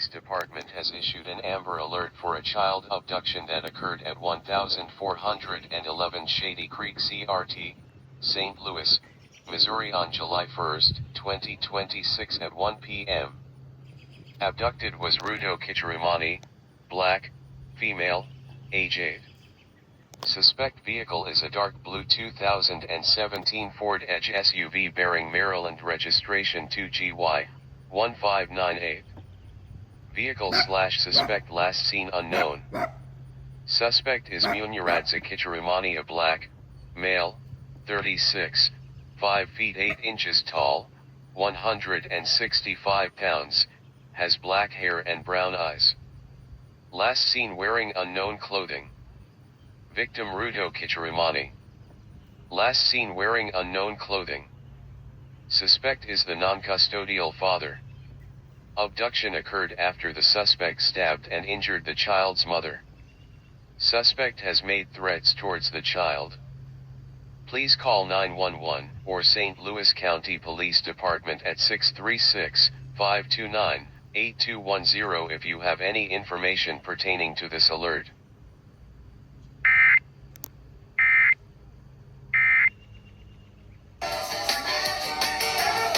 Police Department has issued an Amber Alert for a child abduction that occurred at 1411 Shady Creek CRT, St. Louis, Missouri on July 1, 2026 at 1 p.m. Abducted was Rudo Kichirimani, black, female, age 8. Suspect vehicle is a dark blue 2017 Ford Edge SUV bearing Maryland registration 2GY1598. Vehicle/suspect last seen unknown. Suspect is Munyuradze Kichirimani, a black, male, 36, 5 feet 8 inches tall, 165 pounds, has black hair and brown eyes. Last seen wearing unknown clothing. Victim Rudo Kichirimani. Last seen wearing unknown clothing. Suspect is the non-custodial father. Abduction occurred after the suspect stabbed and injured the child's mother. Suspect has made threats towards the child. Please call 911 or St. Louis County Police Department at 636-529-8210 if you have any information pertaining to this alert.